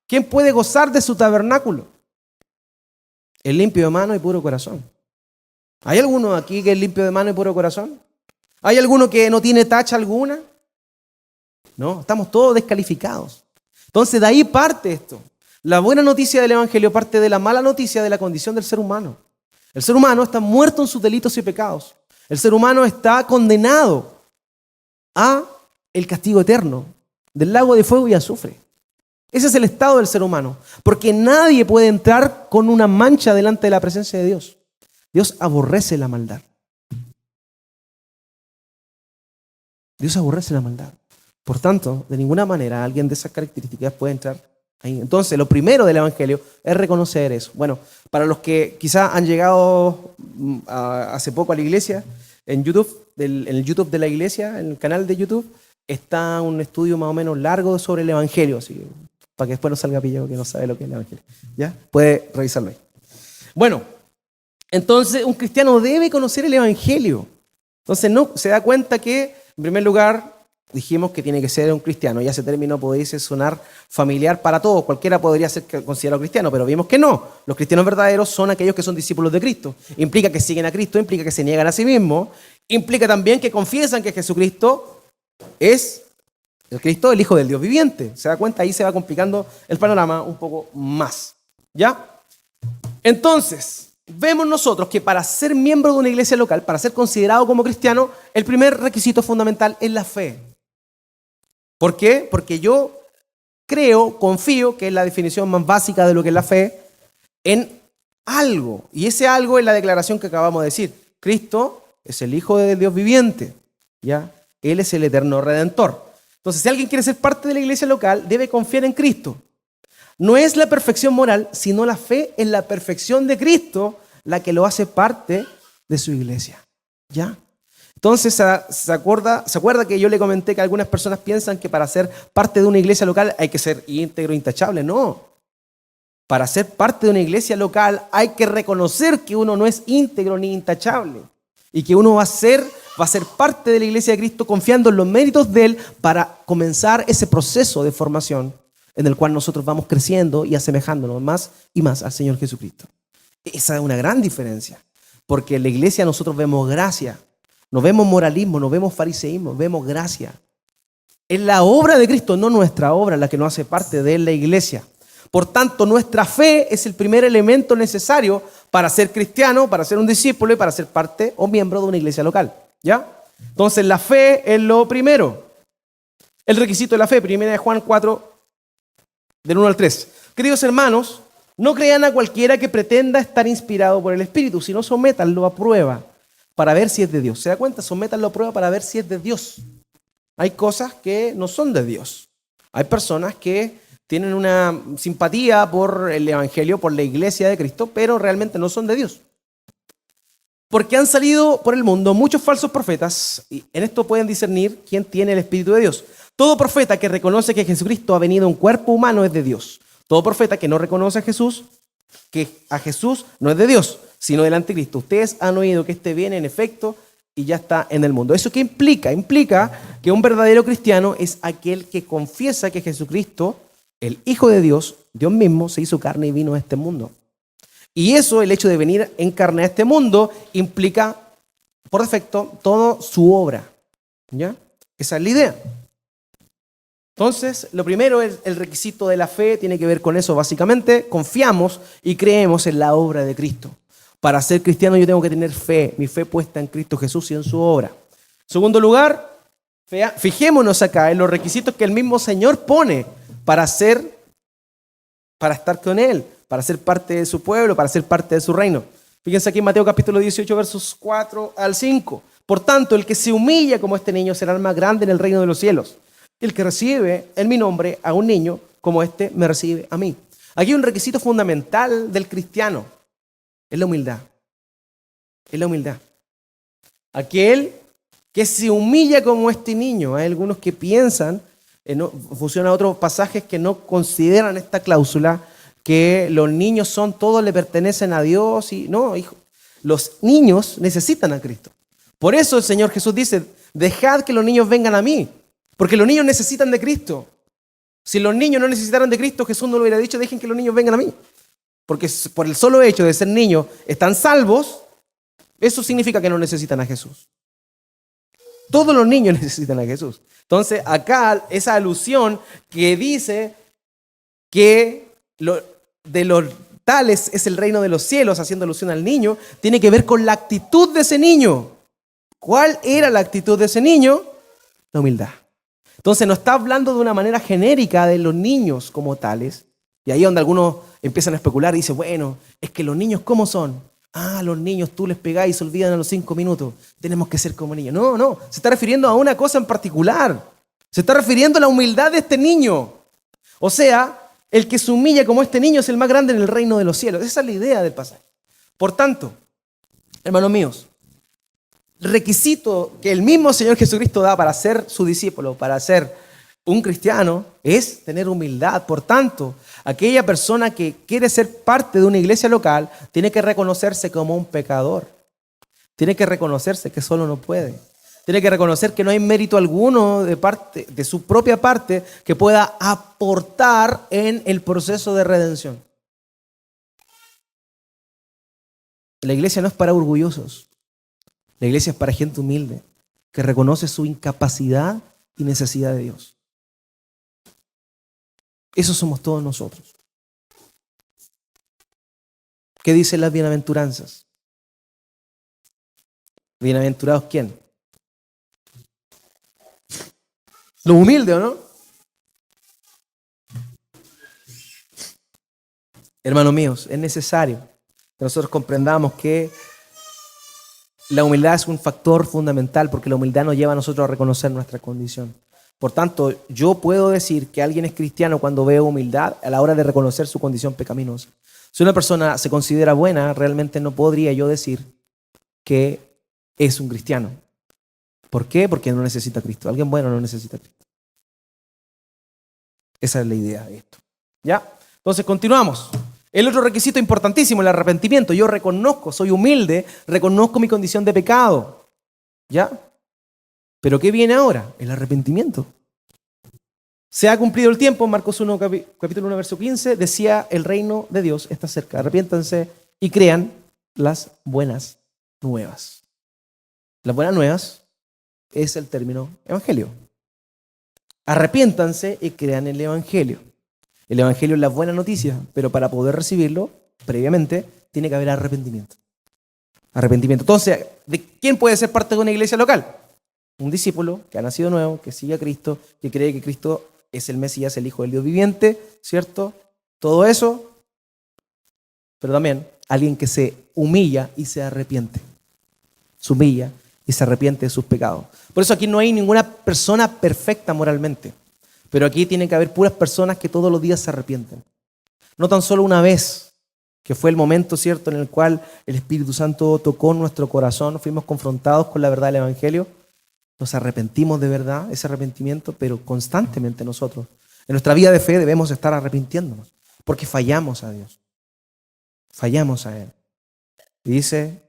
¿Quién puede gozar de su tabernáculo? El limpio de mano y puro corazón. ¿Hay alguno aquí que es limpio de mano y puro corazón? ¿Hay alguno que no tiene tacha alguna? No, estamos todos descalificados. Entonces de ahí parte esto. La buena noticia del evangelio parte de la mala noticia de la condición del ser humano. El ser humano está muerto en sus delitos y pecados. El ser humano está condenado a el castigo eterno del lago de fuego y azufre. Ese es el estado del ser humano, porque nadie puede entrar con una mancha delante de la presencia de Dios. Dios aborrece la maldad. Dios aborrece la maldad. Por tanto, de ninguna manera alguien de esas características puede entrar ahí. Entonces, lo primero del evangelio es reconocer eso. Bueno, para los que quizás han llegado hace poco a la iglesia, en YouTube, en el YouTube de la iglesia, en el canal de YouTube, está un estudio más o menos largo sobre el evangelio, así para que después no salga pillado que no sabe lo que es el evangelio. ¿Ya? Puede revisarlo ahí. Bueno, entonces un cristiano debe conocer el evangelio. Entonces no se da cuenta que, en primer lugar, dijimos que tiene que ser un cristiano. Ya ese término pudiese sonar familiar para todos. Cualquiera podría ser considerado cristiano, pero vimos que no. Los cristianos verdaderos son aquellos que son discípulos de Cristo. Implica que siguen a Cristo, implica que se niegan a sí mismos, implica también que confiesan que Jesucristo es el Cristo, el Hijo del Dios viviente. ¿Se da cuenta? Ahí se va complicando el panorama un poco más. ¿Ya? Entonces, vemos nosotros que para ser miembro de una iglesia local, para ser considerado como cristiano, el primer requisito fundamental es la fe. ¿Por qué? Porque yo confío, que es la definición más básica de lo que es la fe, en algo. Y ese algo es la declaración que acabamos de decir. Cristo es el Hijo del Dios viviente. ¿Ya? Él es el eterno Redentor. Entonces, si alguien quiere ser parte de la iglesia local, debe confiar en Cristo. No es la perfección moral, sino la fe en la perfección de Cristo la que lo hace parte de su iglesia. ¿Ya? Entonces, ¿se acuerda que yo le comenté que algunas personas piensan que para ser parte de una iglesia local hay que ser íntegro, intachable? No. Para ser parte de una iglesia local hay que reconocer que uno no es íntegro ni intachable y que uno va a ser parte de la iglesia de Cristo confiando en los méritos de Él para comenzar ese proceso de formación en el cual nosotros vamos creciendo y asemejándonos más y más al Señor Jesucristo. Esa es una gran diferencia, porque en la iglesia nosotros vemos gracia, no vemos moralismo, no vemos fariseísmo, vemos gracia. Es la obra de Cristo, no nuestra obra, la que nos hace parte de la iglesia. Por tanto, nuestra fe es el primer elemento necesario para ser cristiano, para ser un discípulo y para ser parte o miembro de una iglesia local. ¿Ya? Entonces, la fe es lo primero. El requisito de la fe, 1 Juan 4, del 1 al 3. Queridos hermanos, no crean a cualquiera que pretenda estar inspirado por el Espíritu, sino sométanlo a prueba para ver si es de Dios. ¿Se da cuenta? Sométanlo a prueba para ver si es de Dios. Hay cosas que no son de Dios. Hay personas que tienen una simpatía por el Evangelio, por la iglesia de Cristo, pero realmente no son de Dios. Porque han salido por el mundo muchos falsos profetas, y en esto pueden discernir quién tiene el Espíritu de Dios. Todo profeta que reconoce que Jesucristo ha venido en cuerpo humano es de Dios. Todo profeta que no reconoce a Jesús no es de Dios, sino del anticristo. Ustedes han oído que este viene en efecto y ya está en el mundo. ¿Eso qué implica? Implica que un verdadero cristiano es aquel que confiesa que Jesucristo, el Hijo de Dios, Dios mismo, se hizo carne y vino a este mundo. Y eso, el hecho de venir en carne a este mundo, implica, por defecto, toda su obra. ¿Ya? Esa es la idea. Entonces, lo primero es el requisito de la fe, tiene que ver con eso básicamente. Confiamos y creemos en la obra de Cristo. Para ser cristiano yo tengo que tener fe, mi fe puesta en Cristo Jesús y en su obra. En segundo lugar, fijémonos acá en los requisitos que el mismo Señor pone para estar con Él, para ser parte de su pueblo, para ser parte de su reino. Fíjense aquí en Mateo capítulo 18, versos 4 al 5. Por tanto, el que se humilla como este niño será el más grande en el reino de los cielos. El que recibe en mi nombre a un niño como este me recibe a mí. Aquí hay un requisito fundamental del cristiano. Es la humildad. Es la humildad. Aquel que se humilla como este niño. Hay algunos que piensan, funciona otros pasajes que no consideran esta cláusula, que los niños todos le pertenecen a Dios. Y no, hijo, los niños necesitan a Cristo. Por eso el Señor Jesús dice, dejad que los niños vengan a mí. Porque los niños necesitan de Cristo. Si los niños no necesitaran de Cristo, Jesús no lo hubiera dicho, dejen que los niños vengan a mí. Porque por el solo hecho de ser niños están salvos, eso significa que no necesitan a Jesús. Todos los niños necesitan a Jesús. Entonces, acá esa alusión que dice que de los tales es el reino de los cielos, haciendo alusión al niño, tiene que ver con la actitud de ese niño. ¿Cuál era la actitud de ese niño? La humildad. Entonces no está hablando de una manera genérica de los niños como tales. Y ahí es donde algunos empiezan a especular y dicen, bueno, es que los niños ¿cómo son? Los niños tú les pegás y se olvidan a los 5 minutos. Tenemos que ser como niños. No, se está refiriendo a una cosa en particular. Se está refiriendo a la humildad de este niño. O sea, el que se humilla como este niño es el más grande en el reino de los cielos. Esa es la idea del pasaje. Por tanto, hermanos míos, requisito que el mismo Señor Jesucristo da para ser su discípulo, para ser un cristiano, es tener humildad. Por tanto, aquella persona que quiere ser parte de una iglesia local tiene que reconocerse como un pecador. Tiene que reconocerse que solo no puede. Tiene que reconocer que no hay mérito alguno de su propia parte que pueda aportar en el proceso de redención. La iglesia no es para orgullosos. La iglesia es para gente humilde, que reconoce su incapacidad y necesidad de Dios. Eso somos todos nosotros. ¿Qué dicen las bienaventuranzas? ¿Bienaventurados quién? Los humildes, ¿o no? Hermanos míos, es necesario que nosotros comprendamos que la humildad es un factor fundamental porque la humildad nos lleva a nosotros a reconocer nuestra condición. Por tanto, yo puedo decir que alguien es cristiano cuando veo humildad a la hora de reconocer su condición pecaminosa. Si una persona se considera buena, realmente no podría yo decir que es un cristiano. ¿Por qué? Porque no necesita a Cristo. Alguien bueno no necesita a Cristo. Esa es la idea de esto. ¿Ya? Entonces continuamos. El otro requisito importantísimo, el arrepentimiento. Yo reconozco, soy humilde, reconozco mi condición de pecado. ¿Ya? ¿Pero qué viene ahora? El arrepentimiento. Se ha cumplido el tiempo, Marcos 1, capítulo 1, verso 15, decía, el reino de Dios está cerca. Arrepiéntanse y crean las buenas nuevas. Las buenas nuevas es el término evangelio. Arrepiéntanse y crean el evangelio. El evangelio es la buena noticia, pero para poder recibirlo, previamente, tiene que haber arrepentimiento. Arrepentimiento. Entonces, ¿de quién puede ser parte de una iglesia local? Un discípulo que ha nacido nuevo, que sigue a Cristo, que cree que Cristo es el Mesías, el Hijo del Dios viviente, ¿cierto? Todo eso, pero también alguien que se humilla y se arrepiente. Se humilla y se arrepiente de sus pecados. Por eso aquí no hay ninguna persona perfecta moralmente, pero aquí tienen que haber puras personas que todos los días se arrepienten. No tan solo una vez, que fue el momento, ¿cierto?, en el cual el Espíritu Santo tocó nuestro corazón, fuimos confrontados con la verdad del Evangelio, nos arrepentimos de verdad, ese arrepentimiento, pero constantemente nosotros, en nuestra vida de fe debemos estar arrepintiéndonos, porque fallamos a Dios, fallamos a Él. Y dice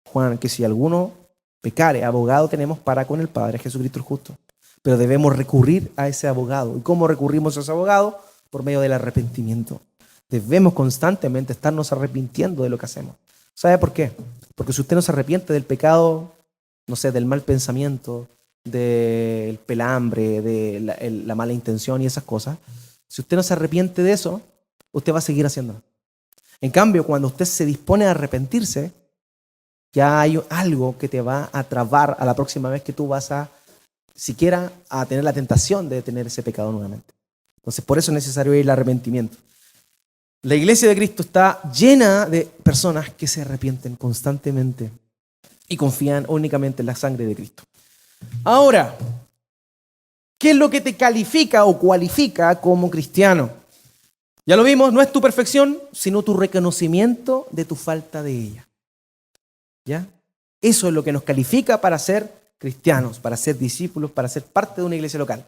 Juan que si alguno pecare, abogado tenemos para con el Padre, Jesucristo el justo, pero debemos recurrir a ese abogado. ¿Y cómo recurrimos a ese abogado? Por medio del arrepentimiento. Debemos constantemente estarnos arrepintiendo de lo que hacemos. ¿Sabe por qué? Porque si usted no se arrepiente del pecado, no sé, del mal pensamiento, del pelambre, de la mala intención y esas cosas, si usted no se arrepiente de eso, usted va a seguir haciéndolo. En cambio, cuando usted se dispone a arrepentirse, ya hay algo que te va a trabar a la próxima vez que tú vas siquiera a tener la tentación de tener ese pecado nuevamente. Entonces, por eso es necesario el arrepentimiento. La iglesia de Cristo está llena de personas que se arrepienten constantemente y confían únicamente en la sangre de Cristo. Ahora, ¿qué es lo que te califica o cualifica como cristiano? Ya lo vimos, no es tu perfección, sino tu reconocimiento de tu falta de ella. ¿Ya? Eso es lo que nos califica para ser cristianos, para ser discípulos, para ser parte de una iglesia local.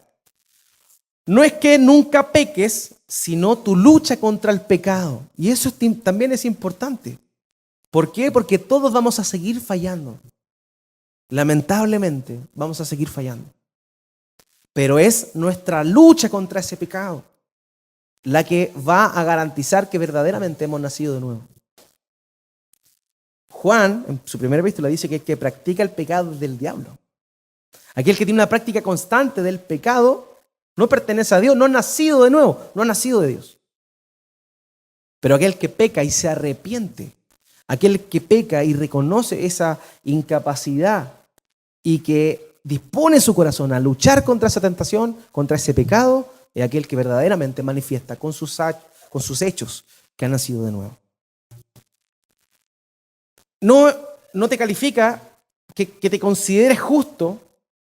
No es que nunca peques, sino tu lucha contra el pecado. Y eso también es importante. ¿Por qué? Porque todos vamos a seguir fallando. Lamentablemente vamos a seguir fallando. Pero es nuestra lucha contra ese pecado la que va a garantizar que verdaderamente hemos nacido de nuevo. Juan, en su primera epístola, dice que el que practica el pecado es del diablo. Aquel que tiene una práctica constante del pecado no pertenece a Dios, no ha nacido de nuevo, no ha nacido de Dios. Pero aquel que peca y se arrepiente, aquel que peca y reconoce esa incapacidad y que dispone su corazón a luchar contra esa tentación, contra ese pecado, es aquel que verdaderamente manifiesta con sus hechos que ha nacido de nuevo. No te califica que te consideres justo,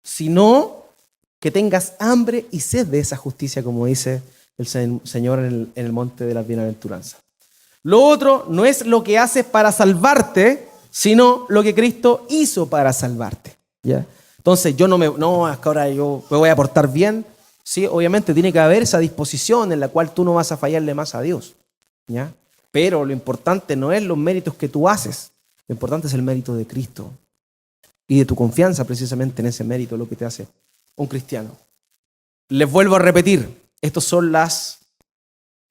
sino que tengas hambre y sed de esa justicia, como dice el Señor en el monte de las bienaventuranzas. Lo otro no es lo que haces para salvarte, sino lo que Cristo hizo para salvarte. ¿Ya? Entonces es que ahora yo me voy a portar bien. Sí, obviamente tiene que haber esa disposición en la cual tú no vas a fallarle más a Dios. ¿Ya? Pero lo importante no es los méritos que tú haces, lo importante es el mérito de Cristo y de tu confianza precisamente en ese mérito, lo que te hace un cristiano. Les vuelvo a repetir, estos son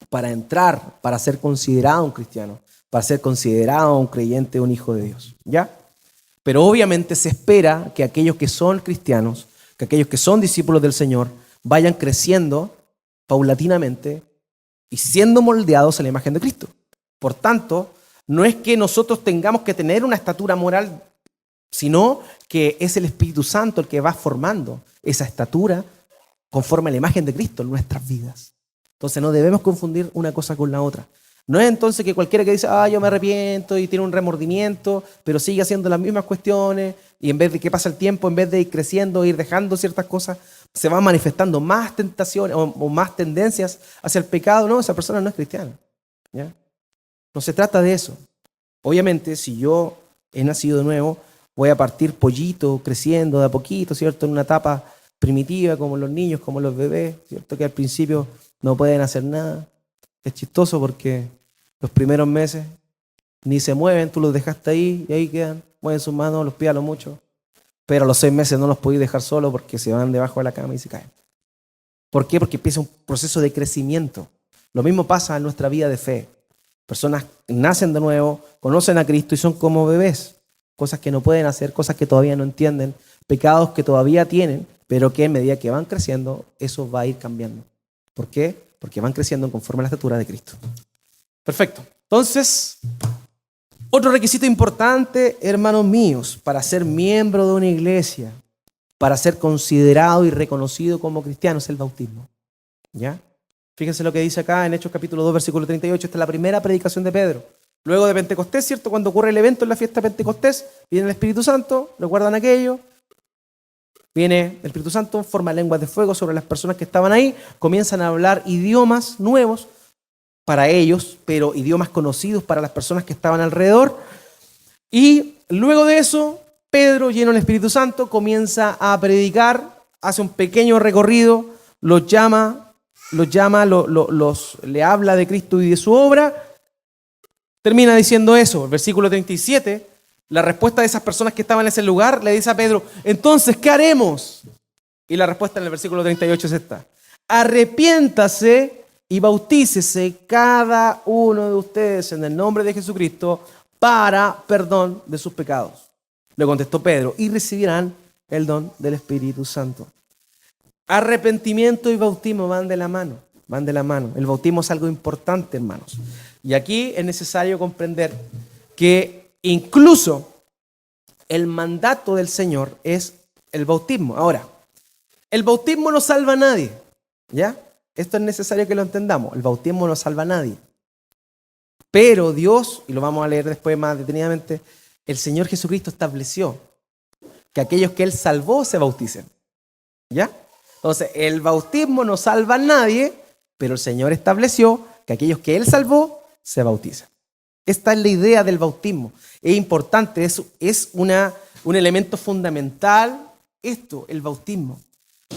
para entrar, para ser considerado un cristiano, para ser considerado un creyente, un hijo de Dios. ¿Ya? Pero obviamente se espera que aquellos que son cristianos, que aquellos que son discípulos del Señor, vayan creciendo paulatinamente y siendo moldeados a la imagen de Cristo. Por tanto, no es que nosotros tengamos que tener una estatura moral, sino que es el Espíritu Santo el que va formando esa estatura conforme a la imagen de Cristo en nuestras vidas. Entonces no debemos confundir una cosa con la otra. No es entonces que cualquiera que dice, yo me arrepiento y tiene un remordimiento, pero sigue haciendo las mismas cuestiones y en vez de que pasa el tiempo, en vez de ir creciendo, ir dejando ciertas cosas, se van manifestando más tentaciones o más tendencias hacia el pecado. No, esa persona no es cristiana. ¿Ya? No se trata de eso. Obviamente, si yo he nacido de nuevo, voy a partir pollito, creciendo de a poquito, ¿cierto? En una etapa primitiva, como los niños, como los bebés, ¿cierto? Que al principio no pueden hacer nada. Es chistoso porque los primeros meses ni se mueven, tú los dejaste ahí y ahí quedan, mueven sus manos, los pies a lo mucho. Pero a los 6 meses no los podéis dejar solos porque se van debajo de la cama y se caen. ¿Por qué? Porque empieza un proceso de crecimiento. Lo mismo pasa en nuestra vida de fe. Personas nacen de nuevo, conocen a Cristo y son como bebés. Cosas que no pueden hacer, cosas que todavía no entienden, pecados que todavía tienen, pero que a medida que van creciendo, eso va a ir cambiando. ¿Por qué? Porque van creciendo conforme a la estatura de Cristo. Perfecto. Entonces, otro requisito importante, hermanos míos, para ser miembro de una iglesia, para ser considerado y reconocido como cristiano, es el bautismo. ¿Ya? Fíjense lo que dice acá en Hechos capítulo 2, versículo 38. Esta es la primera predicación de Pedro. Luego de Pentecostés, ¿cierto? Cuando ocurre el evento en la fiesta de Pentecostés, viene el Espíritu Santo, ¿recuerdan aquello? Viene el Espíritu Santo, forma lenguas de fuego sobre las personas que estaban ahí, comienzan a hablar idiomas nuevos para ellos, pero idiomas conocidos para las personas que estaban alrededor. Y luego de eso, Pedro, lleno del Espíritu Santo, comienza a predicar, hace un pequeño recorrido, le habla de Cristo y de su obra. Termina diciendo eso, el versículo 37, la respuesta de esas personas que estaban en ese lugar le dice a Pedro, entonces, ¿qué haremos? Y la respuesta en el versículo 38 es esta: arrepiéntase y bautícese cada uno de ustedes en el nombre de Jesucristo para perdón de sus pecados. Le contestó Pedro, y recibirán el don del Espíritu Santo. Arrepentimiento y bautismo van de la mano, van de la mano. El bautismo es algo importante, hermanos. Y aquí es necesario comprender que incluso el mandato del Señor es el bautismo. Ahora, el bautismo no salva a nadie, ¿ya? Esto es necesario que lo entendamos. El bautismo no salva a nadie. Pero Dios, y lo vamos a leer después más detenidamente, el Señor Jesucristo estableció que aquellos que Él salvó se bauticen, ¿ya? Entonces, el bautismo no salva a nadie, pero el Señor estableció que aquellos que Él salvó se bautizan. Esta es la idea del bautismo. Es importante, es un elemento fundamental esto, el bautismo.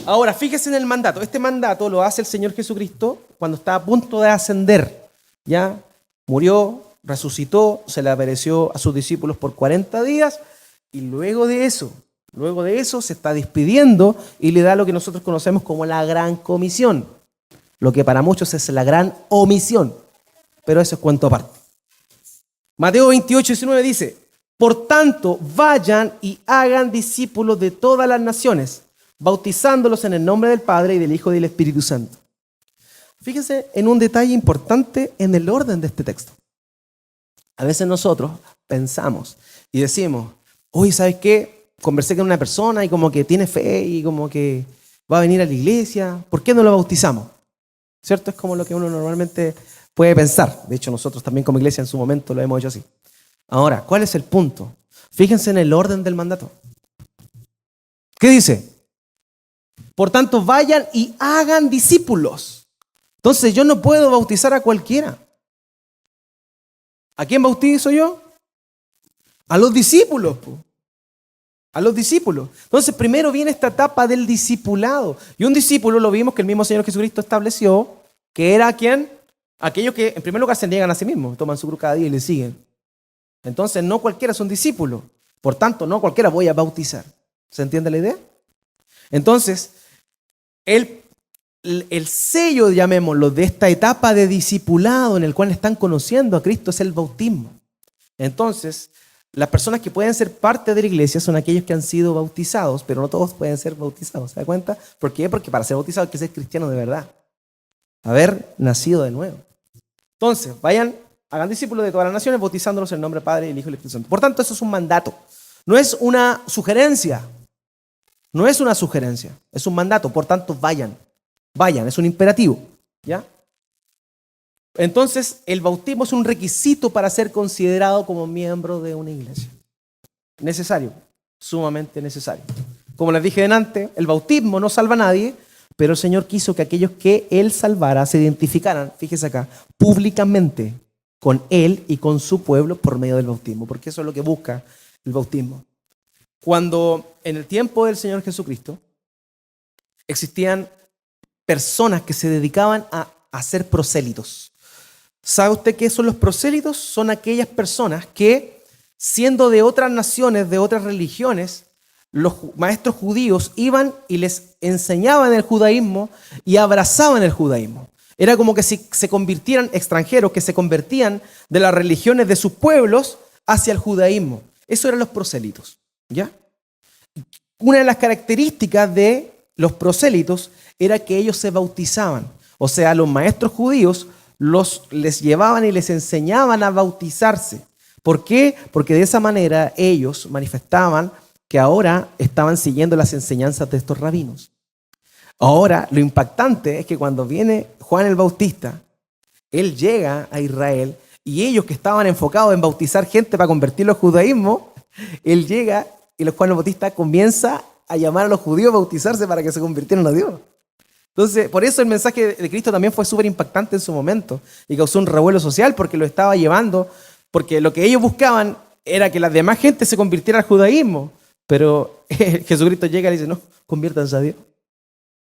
Ahora, fíjese en el mandato. Este mandato lo hace el Señor Jesucristo cuando está a punto de ascender. Ya murió, resucitó, se le apareció a sus discípulos por 40 días y luego de eso se está despidiendo y le da lo que nosotros conocemos como la gran comisión. Lo que para muchos es la gran omisión. Pero eso es cuento aparte. Mateo 28, 19 dice, por tanto, vayan y hagan discípulos de todas las naciones, bautizándolos en el nombre del Padre y del Hijo y del Espíritu Santo. Fíjense en un detalle importante en el orden de este texto. A veces nosotros pensamos y decimos, oye, ¿sabes qué? Conversé con una persona y como que tiene fe y como que va a venir a la iglesia, ¿por qué no lo bautizamos? ¿Cierto? Es como lo que uno normalmente puede pensar. De hecho, nosotros también como iglesia en su momento lo hemos hecho así. Ahora, ¿cuál es el punto? Fíjense en el orden del mandato. ¿Qué dice? Por tanto, vayan y hagan discípulos. Entonces, yo no puedo bautizar a cualquiera. ¿A quién bautizo yo? A los discípulos. A los discípulos. Entonces, primero viene esta etapa del discipulado. Y un discípulo, lo vimos que el mismo Señor Jesucristo estableció, que era ¿quién? Aquellos que en primer lugar se niegan a sí mismos, toman su cruz cada día y le siguen. Entonces, no cualquiera es un discípulo. Por tanto, no cualquiera voy a bautizar. ¿Se entiende la idea? Entonces, el sello, llamémoslo, de esta etapa de discipulado en el cual están conociendo a Cristo es el bautismo. Entonces, las personas que pueden ser parte de la iglesia son aquellos que han sido bautizados, pero no todos pueden ser bautizados. ¿Se da cuenta? ¿Por qué? Porque para ser bautizado hay que ser cristiano de verdad. Haber nacido de nuevo. Entonces, vayan, hagan discípulos de todas las naciones, bautizándolos en el nombre del Padre, del Hijo y del Espíritu Santo. Por tanto, eso es un mandato. No es una sugerencia. No es una sugerencia. Es un mandato. Por tanto, vayan. Vayan, es un imperativo. ¿Ya? Entonces, el bautismo es un requisito para ser considerado como miembro de una iglesia. Necesario. Sumamente necesario. Como les dije delante, el bautismo no salva a nadie, pero el Señor quiso que aquellos que Él salvara se identificaran, fíjese acá, públicamente con Él y con su pueblo por medio del bautismo, porque eso es lo que busca el bautismo. cuando en el tiempo del Señor Jesucristo existían personas que se dedicaban a hacer prosélitos. ¿Sabe usted qué son los prosélitos? Son aquellas personas que, siendo de otras naciones, de otras religiones, los maestros judíos iban y les enseñaban el judaísmo y abrazaban el judaísmo. Era como que si se convirtieran extranjeros, que se convertían de las religiones de sus pueblos hacia el judaísmo. Eso eran los prosélitos, ¿ya? Una de las características de los prosélitos era que ellos se bautizaban. O sea, los maestros judíos les llevaban y les enseñaban a bautizarse. ¿Por qué? Porque de esa manera ellos manifestaban que ahora estaban siguiendo las enseñanzas de estos rabinos. Ahora, lo impactante es que cuando viene Juan el Bautista, él llega a Israel y ellos que estaban enfocados en bautizar gente para convertirlo al judaísmo, él llega y Juan el Bautista comienza a llamar a los judíos a bautizarse para que se convirtieran a Dios. Entonces, por eso el mensaje de Cristo también fue súper impactante en su momento y causó un revuelo social porque lo estaba llevando, porque lo que ellos buscaban era que la demás gente se convirtiera al judaísmo, pero Jesucristo llega y le dice, no, conviértanse a Dios.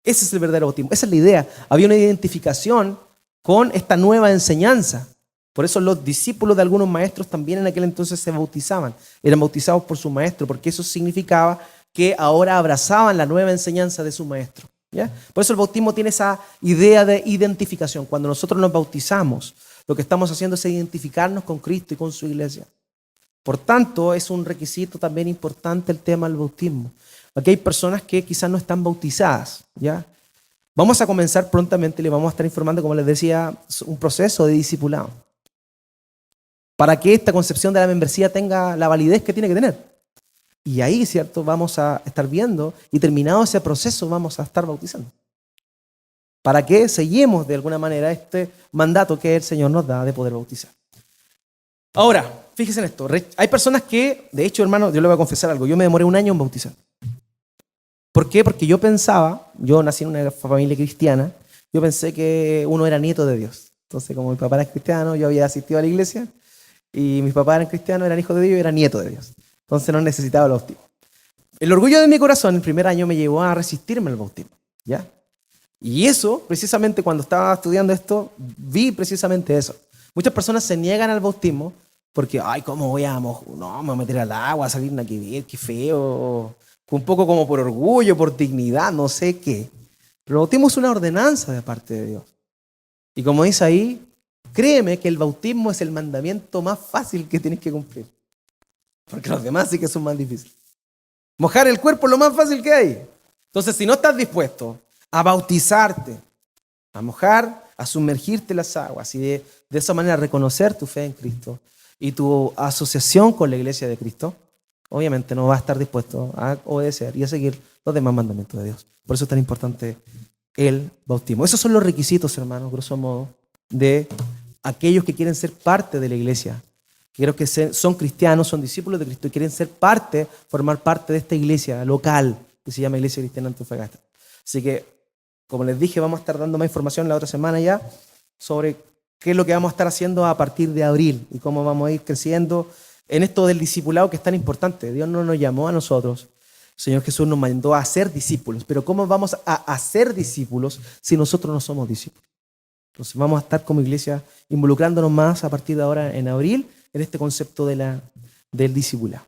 Ese es el verdadero bautismo, esa es la idea. Había una identificación con esta nueva enseñanza. Por eso los discípulos de algunos maestros también en aquel entonces se bautizaban. Eran bautizados por su maestro, porque eso significaba que ahora abrazaban la nueva enseñanza de su maestro. ¿Ya? Por eso el bautismo tiene esa idea de identificación. Cuando nosotros nos bautizamos, lo que estamos haciendo es identificarnos con Cristo y con su iglesia. Por tanto, es un requisito también importante el tema del bautismo. Aquí hay personas que quizás no están bautizadas, ¿ya? Vamos a comenzar prontamente y les vamos a estar informando, como les decía, un proceso de discipulado. Para que esta concepción de la membresía tenga la validez que tiene que tener. Y ahí, ¿cierto? Vamos a estar viendo y terminado ese proceso vamos a estar bautizando. Para que seguimos de alguna manera este mandato que el Señor nos da de poder bautizar. Ahora, fíjense en esto. Hay personas que, de hecho, hermano, yo le voy a confesar algo. Yo me demoré 1 año en bautizar. ¿Por qué? Porque yo nací en una familia cristiana, yo pensé que uno era nieto de Dios. Entonces, como mi papá era cristiano, yo había asistido a la iglesia, y mis papás eran cristianos, eran hijos de Dios y era nieto de Dios. Entonces no necesitaba el bautismo. El orgullo de mi corazón, el primer año me llevó a resistirme al bautismo, ¿ya? Y eso, precisamente cuando estaba estudiando esto, vi precisamente eso. Muchas personas se niegan al bautismo porque, ay, ¿cómo voy a, no, me voy a meter al agua, a salir nada que ver, qué feo? Un poco como por orgullo, por dignidad, no sé qué. Pero el bautismo es una ordenanza de parte de Dios. Y como dice ahí, créeme que el bautismo es el mandamiento más fácil que tienes que cumplir. Porque los demás sí que son más difíciles. Mojar el cuerpo es lo más fácil que hay. Entonces, si no estás dispuesto a bautizarte, a mojar, a sumergirte en las aguas y de esa manera reconocer tu fe en Cristo y tu asociación con la iglesia de Cristo, obviamente no vas a estar dispuesto a obedecer y a seguir los demás mandamientos de Dios. Por eso es tan importante el bautismo. Esos son los requisitos, hermanos, grosso modo, de aquellos que quieren ser parte de la iglesia. Creo que son cristianos, son discípulos de Cristo y quieren ser parte, formar parte de esta iglesia local que se llama Iglesia Cristiana Antofagasta. Así que, como les dije, vamos a estar dando más información la otra semana ya sobre qué es lo que vamos a estar haciendo a partir de abril y cómo vamos a ir creciendo en esto del discipulado que es tan importante. Dios no nos llamó a nosotros. El Señor Jesús nos mandó a ser discípulos. Pero ¿cómo vamos a hacer discípulos si nosotros no somos discípulos? Entonces vamos a estar como iglesia involucrándonos más a partir de ahora en abril en este concepto del discipulado.